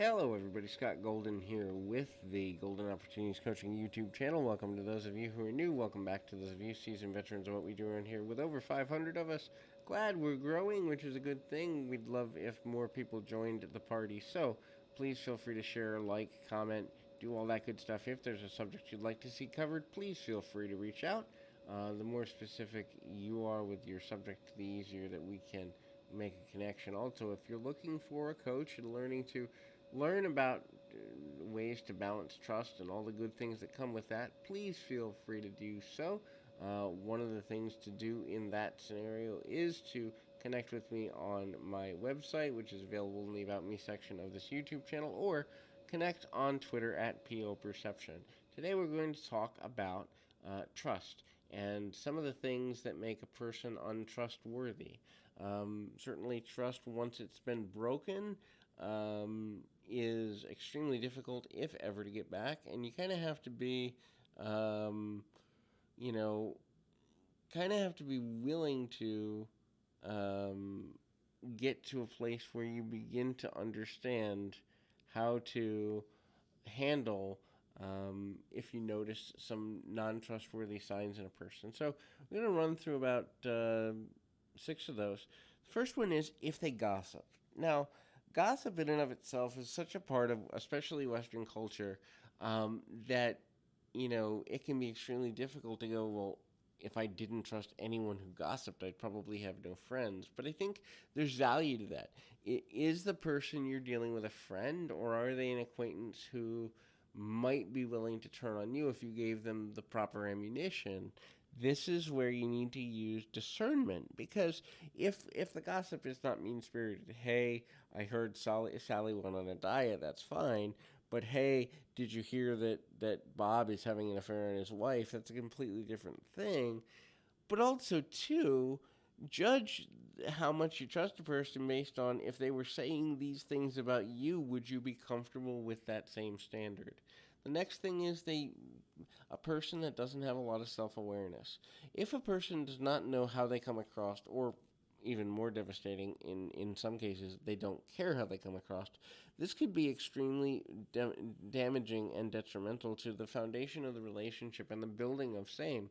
Hello, everybody. Scott Golden here with the Golden Opportunities Coaching YouTube channel. Welcome to those of you who are new. Welcome back to those of you seasoned veterans of what we do around here. With over 500 of us, glad we're growing, which is a good thing. We'd love if more people joined the party. So please feel free to share, like, comment, do all that good stuff. If there's a subject you'd like to see covered, please feel free to reach out. The more specific you are with your subject, the easier that we can make a connection. Also, if you're looking for a coach and learn about ways to balance trust and all the good things that come with that, please feel free to do so. One of the things to do in that scenario is to connect with me on my website, which is available in the About Me section of this YouTube channel, or connect on Twitter at PO Perception. Today we're going to talk about trust and some of the things that make a person untrustworthy. Certainly, trust, once it's been broken, is extremely difficult, if ever, to get back, and you kind of have to be, you know, willing to get to a place where you begin to understand how to handle if you notice some non-trustworthy signs in a person. So I'm going to run through about 6 of those. The first one is if they gossip. Now, gossip in and of itself is such a part of, especially Western culture, that, it can be extremely difficult to go, well, if I didn't trust anyone who gossiped, I'd probably have no friends. But I think there's value to that. Is the person you're dealing with a friend, or are they an acquaintance who might be willing to turn on you if you gave them the proper ammunition? This is where you need to use discernment, because if the gossip is not mean spirited, hey, I heard Sally went on a diet, that's fine. But hey, did you hear that Bob is having an affair on his wife? That's a completely different thing. But also, too, judge how much you trust a person based on, if they were saying these things about you, would you be comfortable with that same standard? The next thing is a person that doesn't have a lot of self-awareness. If a person does not know how they come across, or even more devastating in some cases, they don't care how they come across, this could be extremely damaging and detrimental to the foundation of the relationship and the building of same.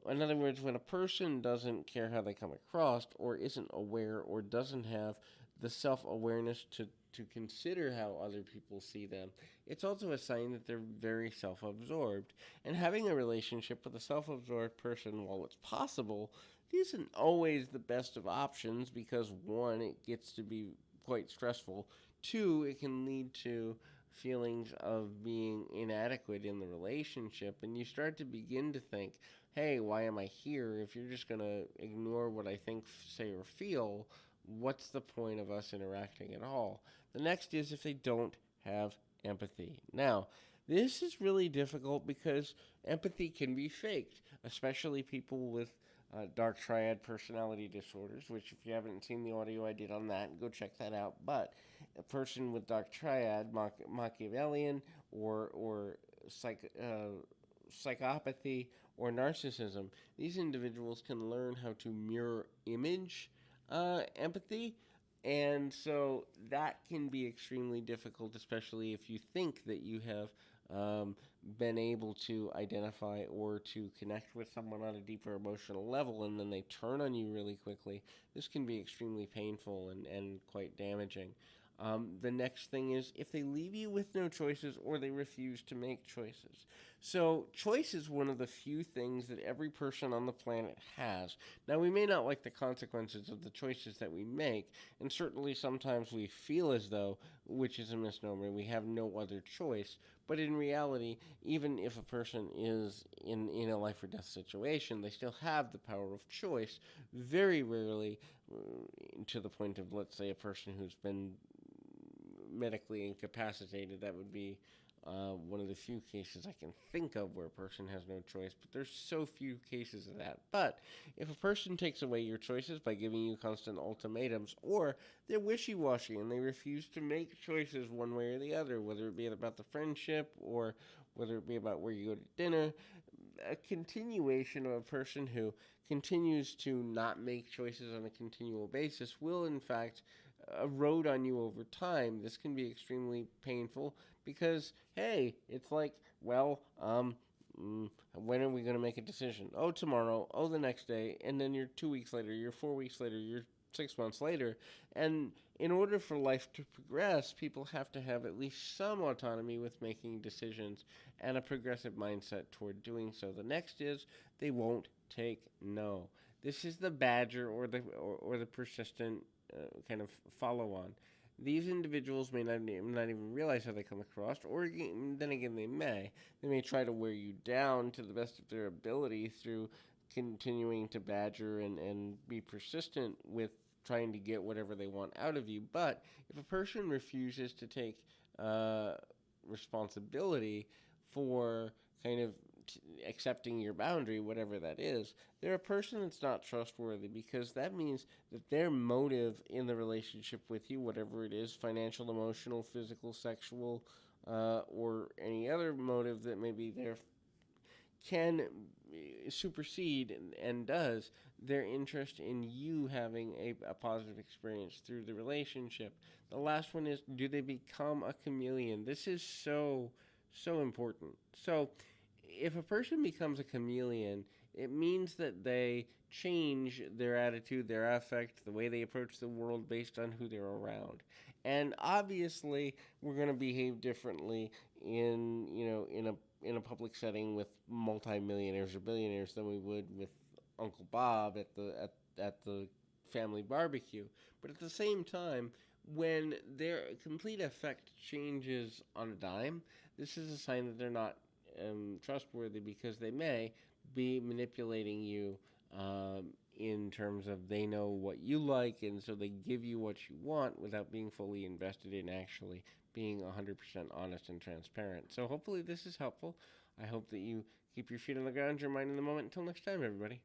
In other words, when a person doesn't care how they come across, or isn't aware, or doesn't have the self-awareness to consider how other people see them, it's also a sign that they're very self-absorbed. And having a relationship with a self-absorbed person, while it's possible, isn't always the best of options, because one, it gets to be quite stressful. Two, it can lead to feelings of being inadequate in the relationship, and you start to begin to think, hey, why am I here? If you're just going to ignore what I think, say, or feel, what's the point of us interacting at all? The next is if they don't have empathy. Now, this is really difficult because empathy can be faked, especially people with dark triad personality disorders, which, if you haven't seen the audio I did on that, go check that out. But a person with dark triad, Machiavellian, or psychopathy, or narcissism, these individuals can learn how to mirror image empathy. And so that can be extremely difficult, especially if you think that you have been able to identify or to connect with someone on a deeper emotional level, and then they turn on you really quickly. This can be extremely painful and quite damaging. The next thing is if they leave you with no choices, or they refuse to make choices. So choice is one of the few things that every person on the planet has. Now, we may not like the consequences of the choices that we make, and certainly sometimes we feel as though, which is a misnomer, we have no other choice. But in reality, even if a person is in a life or death situation, they still have the power of choice. Very rarely, to the point of, let's say, a person who's been medically incapacitated. That would be one of the few cases I can think of where a person has no choice, but there's so few cases of that. But if a person takes away your choices by giving you constant ultimatums, or they're wishy-washy and they refuse to make choices one way or the other, whether it be about the friendship or whether it be about where you go to dinner, a continuation of a person who continues to not make choices on a continual basis will, in fact, erode on you over time, this can be extremely painful because, hey, it's like, well, when are we going to make a decision? Oh, tomorrow. Oh, the next day. And then you're 2 weeks later, you're 4 weeks later, you're 6 months later. And in order for life to progress, people have to have at least some autonomy with making decisions and a progressive mindset toward doing so. The next is they won't take no. This is the badger or the persistent kind of follow on. These individuals may not even realize how they come across, or then again, they may. They may try to wear you down to the best of their ability through continuing to badger and be persistent with trying to get whatever they want out of you. But if a person refuses to take uh, responsibility for kind of accepting your boundary, whatever that is, they're a person that's not trustworthy because that means that their motive in the relationship with you, whatever it is, financial, emotional, physical, sexual, or any other motive that may be there, can supersede and does their interest in you having a positive experience through the relationship. The last one is, do they become a chameleon? This is so important. So if a person becomes a chameleon, it means that they change their attitude, their affect, the way they approach the world based on who they're around. And obviously, we're going to behave differently in a public setting with multimillionaires or billionaires than we would with Uncle Bob at the family barbecue. But at the same time, when their complete affect changes on a dime, this is a sign that they're not trustworthy because they may be manipulating you in terms of they know what you like, and so they give you what you want without being fully invested in actually being 100% honest and transparent. So hopefully this is helpful. I hope that you keep your feet on the ground, your mind in the moment. Until next time, everybody.